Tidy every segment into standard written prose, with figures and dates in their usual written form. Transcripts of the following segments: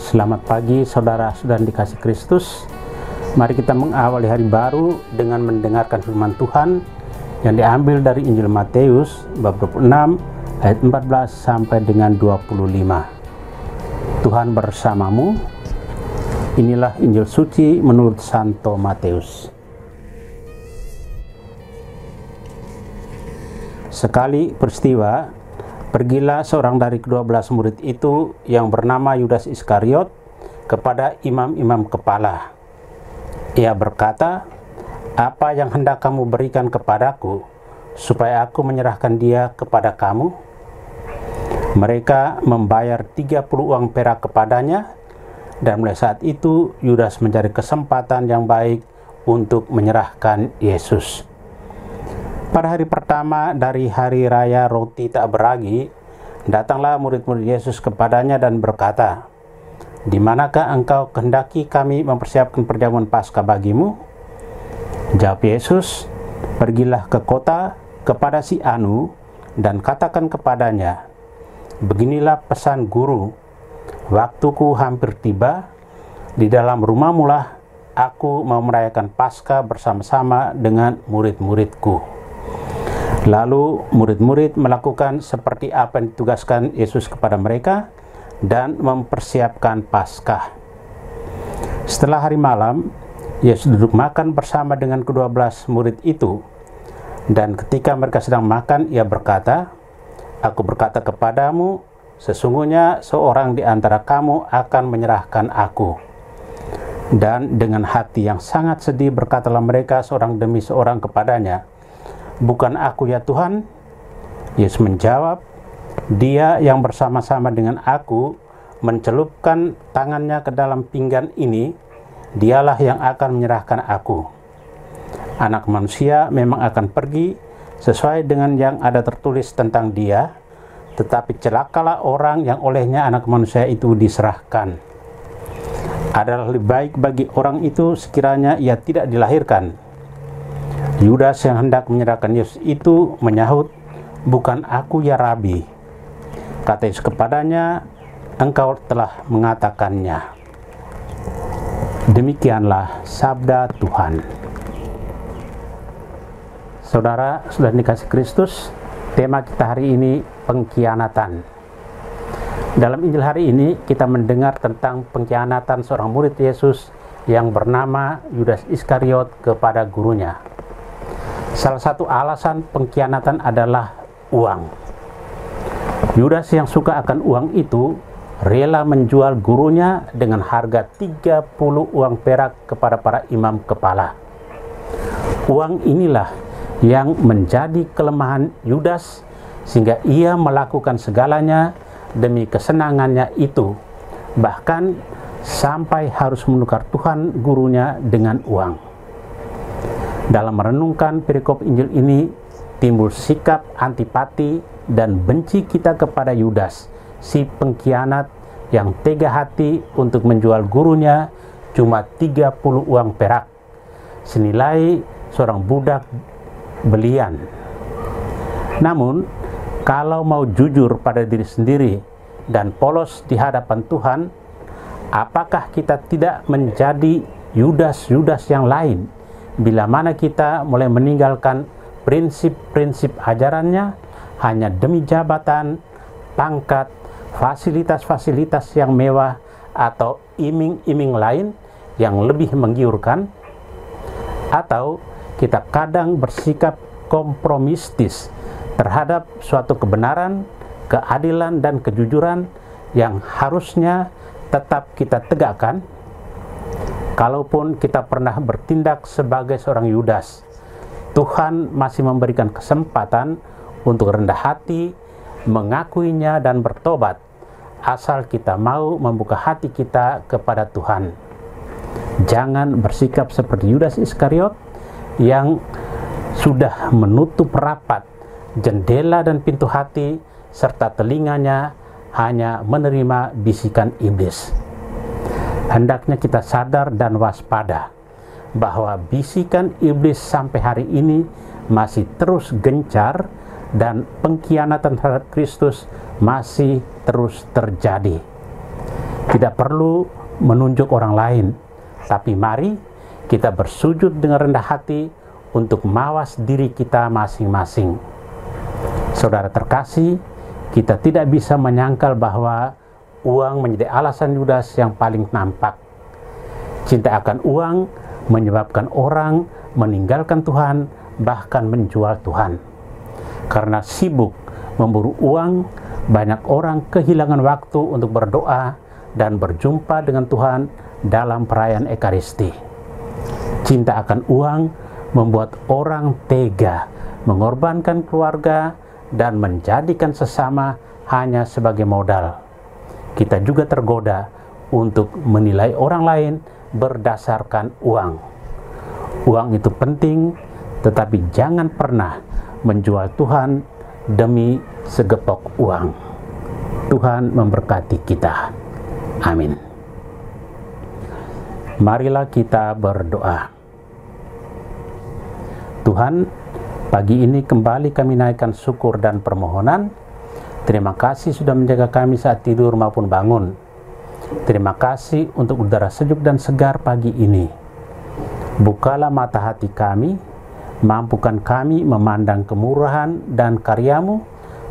Selamat pagi saudara-saudara dikasih Kristus. Mari kita mengawali hari baru dengan mendengarkan firman Tuhan yang diambil dari Injil Matius bab 26 ayat 14 sampai dengan 25. Tuhan bersamamu. Inilah Injil suci menurut Santo Matius. Sekali peristiwa, pergilah seorang dari ke-12 murid itu yang bernama Yudas Iskariot kepada imam-imam kepala. Ia berkata, "Apa yang hendak kamu berikan kepadaku, supaya aku menyerahkan dia kepada kamu?" Mereka membayar 30 uang perak kepadanya, dan mulai saat itu Yudas mencari kesempatan yang baik untuk menyerahkan Yesus. Pada hari pertama dari hari raya roti tak beragi, datanglah murid-murid Yesus kepadanya dan berkata, "Di manakah engkau kehendaki kami mempersiapkan perjamuan Paskah bagimu?" Jawab Yesus, "Pergilah ke kota kepada si Anu dan katakan kepadanya, beginilah pesan guru, waktuku hampir tiba, di dalam rumahmu lah aku mau merayakan Paskah bersama-sama dengan murid-muridku." Lalu murid-murid melakukan seperti apa yang ditugaskan Yesus kepada mereka dan mempersiapkan Paskah. Setelah hari malam, Yesus duduk makan bersama dengan ke-12 murid itu. Dan ketika mereka sedang makan, ia berkata, "Aku berkata kepadamu, sesungguhnya seorang di antara kamu akan menyerahkan aku." Dan dengan hati yang sangat sedih berkatalah mereka seorang demi seorang kepadanya, "Bukan aku ya Tuhan?" Yesus menjawab, "Dia yang bersama-sama dengan aku mencelupkan tangannya ke dalam pinggan ini, dialah yang akan menyerahkan aku. Anak manusia memang akan pergi sesuai dengan yang ada tertulis tentang dia, tetapi celakalah orang yang olehnya anak manusia itu diserahkan. Adalah lebih baik bagi orang itu sekiranya ia tidak dilahirkan." Yudas yang hendak menyerahkan Yesus itu menyahut, "Bukan aku ya Rabi." Kata Yesus kepadanya, "Engkau telah mengatakannya." Demikianlah sabda Tuhan. Saudara dikasih Kristus, tema kita hari ini pengkhianatan. Dalam Injil hari ini kita mendengar tentang pengkhianatan seorang murid Yesus yang bernama Yudas Iskariot kepada gurunya. Salah satu alasan pengkhianatan adalah uang. Yudas yang suka akan uang itu rela menjual gurunya dengan harga 30 uang perak kepada para imam kepala. Uang inilah yang menjadi kelemahan Yudas sehingga ia melakukan segalanya demi kesenangannya itu, bahkan sampai harus menukar Tuhan gurunya dengan uang. Dalam merenungkan perikop Injil ini, timbul sikap antipati dan benci kita kepada Yudas, si pengkhianat yang tega hati untuk menjual gurunya cuma 30 uang perak, senilai seorang budak belian. Namun, kalau mau jujur pada diri sendiri dan polos di hadapan Tuhan, apakah kita tidak menjadi Yudas-Yudas yang lain bila mana kita mulai meninggalkan prinsip-prinsip ajarannya hanya demi jabatan, pangkat, fasilitas-fasilitas yang mewah, atau iming-iming lain yang lebih menggiurkan? Atau kita kadang bersikap kompromistis terhadap suatu kebenaran, keadilan, dan kejujuran yang harusnya tetap kita tegakkan? Kalaupun kita pernah bertindak sebagai seorang Yudas, Tuhan masih memberikan kesempatan untuk rendah hati, mengakuinya dan bertobat, asal kita mau membuka hati kita kepada Tuhan. Jangan bersikap seperti Yudas Iskariot yang sudah menutup rapat jendela dan pintu hati serta telinganya hanya menerima bisikan iblis. Hendaknya kita sadar dan waspada bahwa bisikan iblis sampai hari ini masih terus gencar dan pengkhianatan terhadap Kristus masih terus terjadi. Tidak perlu menunjuk orang lain, tapi mari kita bersujud dengan rendah hati untuk mawas diri kita masing-masing. Saudara terkasih, kita tidak bisa menyangkal bahwa uang menjadi alasan Yudas yang paling nampak. Cinta akan uang menyebabkan orang meninggalkan Tuhan, bahkan menjual Tuhan. Karena sibuk memburu uang, banyak orang kehilangan waktu untuk berdoa dan berjumpa dengan Tuhan dalam perayaan Ekaristi. Cinta akan uang membuat orang tega mengorbankan keluarga dan menjadikan sesama hanya sebagai modal. Kita juga tergoda untuk menilai orang lain berdasarkan uang. Uang itu penting, tetapi jangan pernah menjual Tuhan demi segepok uang. Tuhan memberkati kita. Amin. Marilah kita berdoa. Tuhan, pagi ini kembali kami naikkan syukur dan permohonan. Terima kasih sudah menjaga kami saat tidur maupun bangun. Terima kasih untuk udara sejuk dan segar pagi ini. Bukalah mata hati kami, mampukan kami memandang kemurahan dan karya-Mu,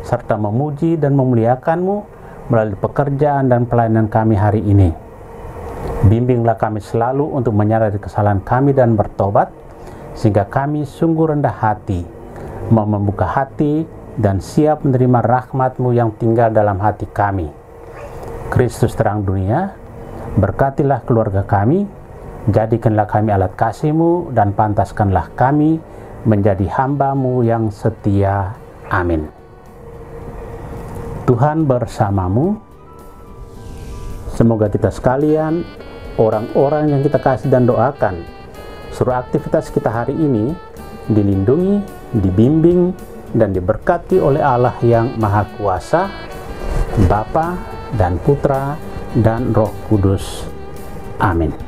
serta memuji dan memuliakan-Mu melalui pekerjaan dan pelayanan kami hari ini. Bimbinglah kami selalu untuk menyadari kesalahan kami dan bertobat, sehingga kami sungguh rendah hati, mau membuka hati dan siap menerima rahmat-Mu yang tinggal dalam hati kami. Kristus terang dunia, berkatilah keluarga kami, jadikanlah kami alat kasih-Mu, dan pantaskanlah kami menjadi hamba-Mu yang setia. Amin. Tuhan bersamamu. Semoga kita sekalian, orang-orang yang kita kasih dan doakan, seluruh aktivitas kita hari ini dilindungi, dibimbing, dan diberkati oleh Allah yang Maha Kuasa, Bapa dan Putra dan Roh Kudus. Amin.